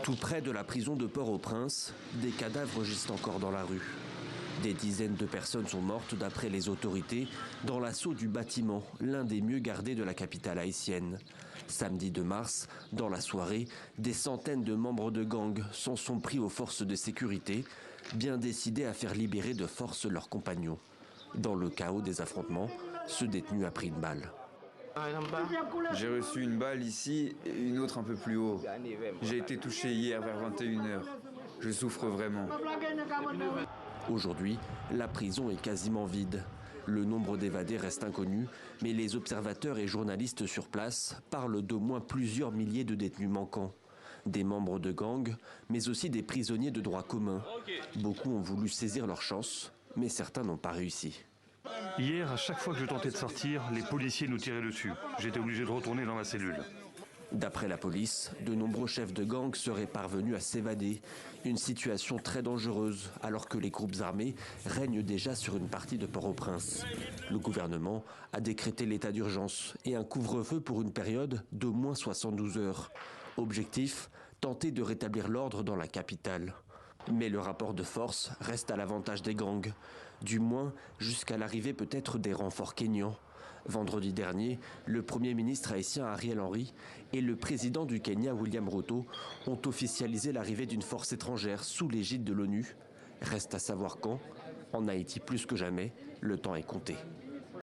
Tout près de la prison de Port-au-Prince, des cadavres gisent encore dans la rue. Des dizaines de personnes sont mortes d'après les autorités dans l'assaut du bâtiment, l'un des mieux gardés de la capitale haïtienne. Samedi 2 mars, dans la soirée, des centaines de membres de gangs s'en sont pris aux forces de sécurité, bien décidés à faire libérer de force leurs compagnons. Dans le chaos des affrontements, ce détenu a pris une balle. J'ai reçu une balle ici et une autre un peu plus haut. J'ai été touché hier vers 21h. Je souffre vraiment. Aujourd'hui, la prison est quasiment vide. Le nombre d'évadés reste inconnu, mais les observateurs et journalistes sur place parlent d'au moins plusieurs milliers de détenus manquants. Des membres de gangs, mais aussi des prisonniers de droit commun. Beaucoup ont voulu saisir leur chance, mais certains n'ont pas réussi. Hier, à chaque fois que je tentais de sortir, les policiers nous tiraient dessus. J'étais obligé de retourner dans ma cellule. D'après la police, de nombreux chefs de gang seraient parvenus à s'évader. Une situation très dangereuse alors que les groupes armés règnent déjà sur une partie de Port-au-Prince. Le gouvernement a décrété l'état d'urgence et un couvre-feu pour une période d'au moins 72 heures. Objectif, tenter de rétablir l'ordre dans la capitale. Mais le rapport de force reste à l'avantage des gangs, du moins jusqu'à l'arrivée peut-être des renforts kényans. Vendredi dernier, le Premier ministre haïtien Ariel Henry et le président du Kenya William Ruto ont officialisé l'arrivée d'une force étrangère sous l'égide de l'ONU. Reste à savoir quand. En Haïti plus que jamais, le temps est compté.